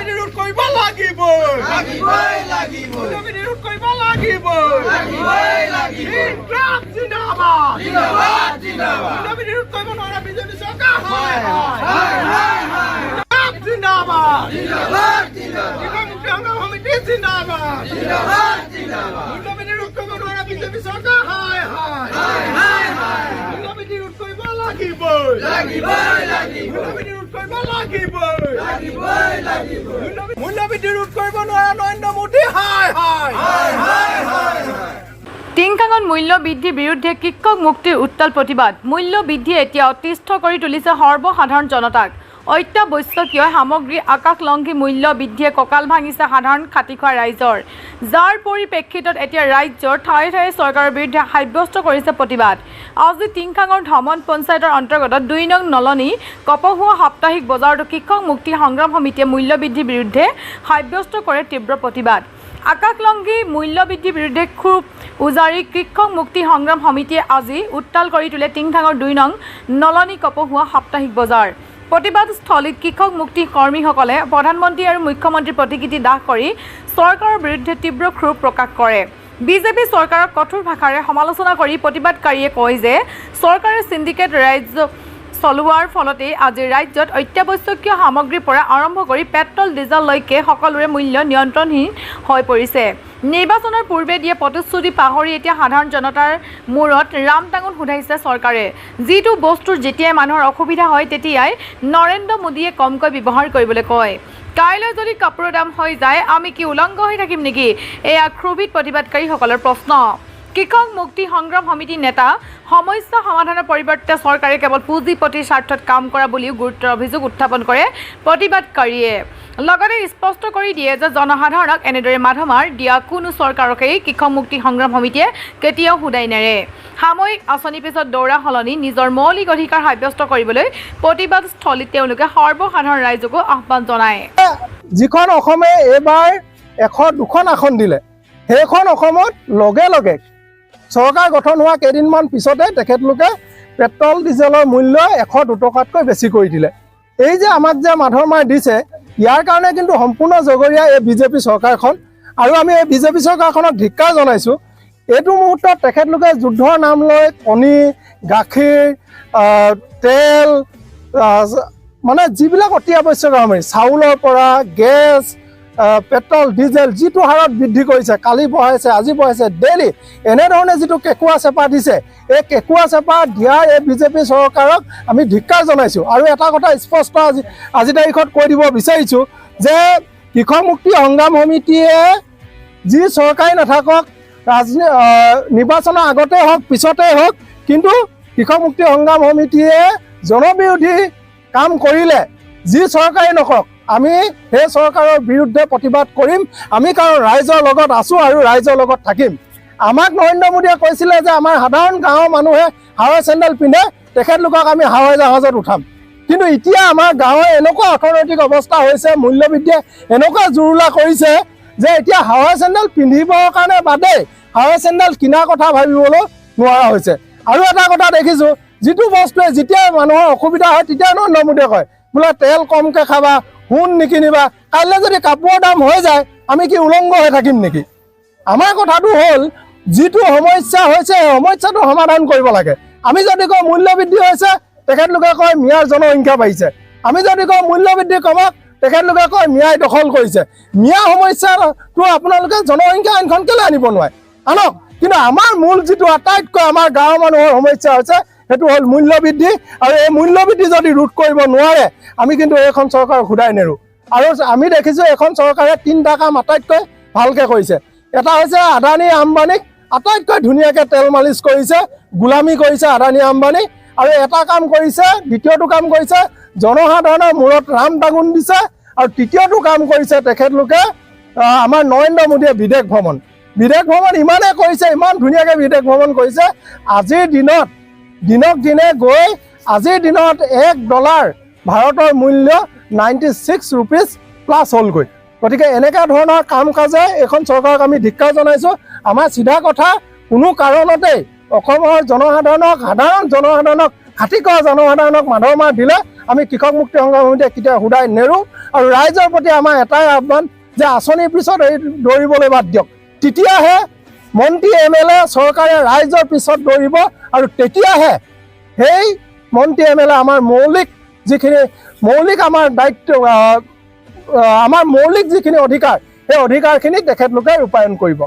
বিৰোধ কৰিব লাগিব বিৰোধ কৰিব লাগিব ইনকলাব জিন্দাবাদ বিৰোধ কৰিব নোৱাৰা বিজেপি চৰকাৰ জিন্দাবাদ মুক্তি সংগ্ৰাম সমিতি জিন্দাবাদ বিৰোধ কৰিব নোৱাৰা বিজেপি চৰকাৰ বিৰোধ কৰিব লাগিব মূল্যবৃদ্ধি ৰোধ কৰিব নোৱাৰা নৰেন্দ্ৰ মোদী টিংখাঙত মূল্য বৃদ্ধিৰ বিৰুদ্ধে কৃষক মুক্তিৰ উত্তাল প্ৰতিবাদ মূল্য বৃদ্ধি এতিয়া অতিষ্ঠ কৰি তুলিছে সৰ্বসাধাৰণ জনতাক অত্যাৱশ্যকীয় সামগ্ৰী আকাশলংঘী মূল্য বৃদ্ধিয়ে কঁকাল ভাঙিছে সাধাৰণ খাটি খোৱা ৰাইজৰ যাৰ পৰিপ্ৰেক্ষিতত এতিয়া ৰাজ্যৰ ঠায়ে ঠায়ে চৰকাৰৰ বিৰুদ্ধে সাব্যস্ত কৰিছে প্ৰতিবাদ আজি টিংখাঙৰ ধমন পঞ্চায়তৰ অন্তৰ্গত ২ নং নলনী কপহুৱা সাপ্তাহিক বজাৰতো কৃষক মুক্তি সংগ্ৰাম সমিতিয়ে মূল্য বৃদ্ধিৰ বিৰুদ্ধে সাব্যস্ত কৰে তীব্ৰ প্ৰতিবাদ আকাশলংঘী মূল্য বৃদ্ধিৰ বিৰুদ্ধে ক্ষোভ উজাৰি কৃষক মুক্তি সংগ্ৰাম সমিতিয়ে আজি উত্তাল কৰি তোলে টিংখাঙৰ ২ নং নলনী কপহুৱা সাপ্তাহিক বজাৰ প্ৰতিবাদস্থলীত কৃষক মুক্তি কৰ্মীসকলে প্ৰধানমন্ত্ৰী আৰু মুখ্যমন্ত্ৰীৰ প্ৰতিকৃতি দাহ কৰি চৰকাৰৰ বিৰুদ্ধে তীব্ৰ ক্ষোভ প্ৰকাশ কৰে বিজেপি চৰকাৰক কঠোৰ ভাষাৰে সমালোচনা কৰি প্ৰতিবাদকাৰীয়ে কয় যে চৰকাৰে সিন্ডিকেট ৰাজ্য চলোৱাৰ ফলতে আজি ৰাজ্যত অত্যাৱশ্যকীয় সামগ্ৰীৰ পৰা আৰম্ভ কৰি পেট্ৰল ডিজেললৈকে সকলোৰে মূল্য নিয়ন্ত্ৰণহীন হৈ পৰিছে নিৰ্বাচনৰ পূৰ্বে দিয়ে প্ৰতিশ্ৰুতি পাহৰি এতিয়া সাধাৰণ জনতাৰ মূৰত ৰামটাঙন সোধাইছে চৰকাৰে যিটো বস্তুৰ যেতিয়াই মানুহৰ অসুবিধা হয় তেতিয়াই নৰেন্দ্ৰ মোদীয়ে কমকৈ ব্যৱহাৰ কৰিবলৈ কয় কাইলৈ যদি কাপোৰৰ দাম হৈ যায় আমি কি উলংঘ হৈ থাকিম নেকি এয়া ক্ষোভিত প্ৰতিবাদকাৰীসকলৰ প্ৰশ্ন কৃষক মুক্তি সংগ্ৰাম সমিতি নেতা সমস্যা সমাধানৰ পৰিৱৰ্তে চৰকাৰে কেৱল পুঁজিপতিৰ স্বাৰ্থত কাম কৰা বুলিও গুৰুত্বৰ অভিযোগ উত্থাপন কৰে প্ৰতিবাদকাৰীয়ে লগতে স্পষ্ট কৰি দিয়ে যে জনসাধাৰণক এনেদৰে মাধমাৰ দিয়া কোনো চৰকাৰকেই কৃষক মুক্তি সংগ্ৰাম সমিতিয়ে কেতিয়াও সুদাই নেৰে সাময়িক আঁচনি পিছত দৌৰা সলনি নিজৰ মৌলিক অধিকাৰ সাব্যস্ত কৰিবলৈ প্ৰতিবাদস্থলীত তেওঁলোকে সৰ্বসাধাৰণ ৰাইজকো আহ্বান জনায় যিখন অসমে এইবাৰ ১০২খন আসন দিলে সেইখন অসমত লগে লগে চৰকাৰ গঠন হোৱা কেইদিনমান পিছতে তেখেতলোকে পেট্ৰল ডিজেলৰ মূল্য ১০২ টকাতকৈ বেছি কৰি দিলে এই যে আমাক যে মাধমাৰ দিছে ইয়াৰ কাৰণে কিন্তু সম্পূৰ্ণ জগৰীয়া এই বিজেপি চৰকাৰখন আৰু আমি এই বিজেপি চৰকাৰখনক ধিক্কাৰ জনাইছোঁ এইটো মুহূৰ্তত তেখেতলোকে যুদ্ধৰ নাম লৈ কণী গাখীৰ তেল মানে যিবিলাক অতি আৱশ্যক সামগ্ৰী চাউলৰ পৰা গেছ পেট্ৰল ডিজেল যিটো হাৰত বৃদ্ধি কৰিছে কালি বঢ়াইছে আজি বঢ়াইছে ডেইলি এনেধৰণে যিটো কেঁকুৰা চেপা দিছে এই কেঁকুৰা চেপা দিয়াৰ এই বিজেপি চৰকাৰক আমি ধিক্কাৰ জনাইছোঁ আৰু এটা কথা স্পষ্ট আজি তাৰিখত কৈ দিব বিচাৰিছোঁ যে কৃষক মুক্তি সংগ্ৰাম সমিতিয়ে যি চৰকাৰী নাথাকক নিৰ্বাচনৰ আগতে হওক পিছতে হওক কিন্তু কৃষক মুক্তি সংগ্ৰাম সমিতিয়ে জনবিৰোধী কাম কৰিলে যি চৰকাৰী নকৰক আমি সেই চৰকাৰৰ বিৰুদ্ধে প্ৰতিবাদ কৰিম আমি কাৰণ ৰাইজৰ লগত আছোঁ আৰু ৰাইজৰ লগত থাকিম আমাক নৰেন্দ্ৰ মোদীয়ে কৈছিলে যে আমাৰ সাধাৰণ গাঁৱৰ মানুহে হাৱাই চেণ্ডেল পিন্ধে তেখেতলোকক আমি হাৱাই জাহাজত উঠাম কিন্তু এতিয়া আমাৰ গাঁৱৰ এনেকুৱা অৰ্থনৈতিক অৱস্থা হৈছে মূল্যবৃদ্ধিয়ে এনেকুৱা জুৰুলা কৰিছে যে এতিয়া হাৱাই চেণ্ডেল পিন্ধিবৰ কাৰণে বাদেই হাৱাই চেণ্ডেল কিনাৰ কথা ভাবিবলৈ নোৱাৰা হৈছে আৰু এটা কথা দেখিছোঁ যিটো বস্তুৱে যেতিয়া মানুহৰ অসুবিধা হয় তেতিয়া নৰেন্দ্ৰ মোদীয়ে কয় বোলে তেল কমকৈ খাবা সোণ নিকিনিবা কাইলৈ যদি কাপোৰৰ দাম হৈ যায় আমি কি উলংঘ হৈ থাকিম নেকি আমাৰ কথাটো হ'ল যিটো সমস্যা হৈছে সেই সমস্যাটো সমাধান কৰিব লাগে আমি যদি কওঁ মূল্যবৃদ্ধি হৈছে তেখেতলোকে কয় মিয়াৰ জনসংখ্যা বাঢ়িছে আমি যদি কওঁ মূল্যবৃদ্ধি কমক তেখেতলোকে কয় মিয়াই দখল কৰিছে মিয়া সমস্যাটো আপোনালোকে জনসংখ্যা আইনখন কেলৈ আনিব নোৱাৰে আনক কিন্তু আমাৰ মূল যিটো আটাইতকৈ আমাৰ গাঁৱৰ মানুহৰ সমস্যা হৈছে সেইটো হ'ল মূল্যবৃদ্ধি আৰু এই মূল্যবৃদ্ধি যদি ৰোধ কৰিব নোৱাৰে আমি কিন্তু এইখন চৰকাৰক সুদাই নেৰোঁ আৰু আমি দেখিছোঁ এইখন চৰকাৰে ৩টা কাম আটাইতকৈ ভালকৈ কৰিছে এটা হৈছে আদানী আম্বানীক আটাইতকৈ ধুনীয়াকৈ তেল মালিচ কৰিছে গোলামী কৰিছে আদানী আম্বানী আৰু এটা কাম কৰিছে দ্বিতীয়টো কাম কৰিছে জনসাধাৰণৰ মূৰত ৰাম টাঙোন দিছে আৰু তৃতীয়টো কাম কৰিছে তেখেতলোকে আমাৰ নৰেন্দ্ৰ মোদীয়ে বিদেশ ভ্ৰমণ ইমানেই কৰিছে ইমান ধুনীয়াকৈ বিদেশ ভ্ৰমণ কৰিছে আজিৰ দিনত দিনক দিনে গৈ আজিৰ দিনত $1 ভাৰতৰ মূল্য 96 रुपीज প্লাছ হ'লগৈ গতিকে এনেকুৱা ধৰণৰ কাম কাজে এখন চৰকাৰক আমি ধিক্কাৰ জনাইছোঁ আমাৰ চিধা কথা কোনো কাৰণতেই অসমৰ জনসাধাৰণক সাধাৰণ জনসাধাৰণক ঘাটি কৰা জনসাধাৰণক মাধৰ মাৰ দিলে আমি কৃষক মুক্তি সংগ্ৰাম সমিতিয়ে কেতিয়াও শুদাই নেৰোঁ। আৰু ৰাইজৰ প্ৰতি আমাৰ এটাই আহ্বান যে আঁচনিৰ পিছত এই দৌৰিবলৈ বাদ দিয়ক। তেতিয়াহে মন্ত্ৰী MLA চৰকাৰে ৰাইজৰ পিছত দৌৰিব আৰু তেতিয়াহে সেই মন্ত্ৰী MLA আমাৰ মৌলিক আমাৰ দায়িত্ব আমাৰ মৌলিক যিখিনি অধিকাৰ সেই অধিকাৰখিনি তেখেতলোকে ৰূপায়ণ কৰিব।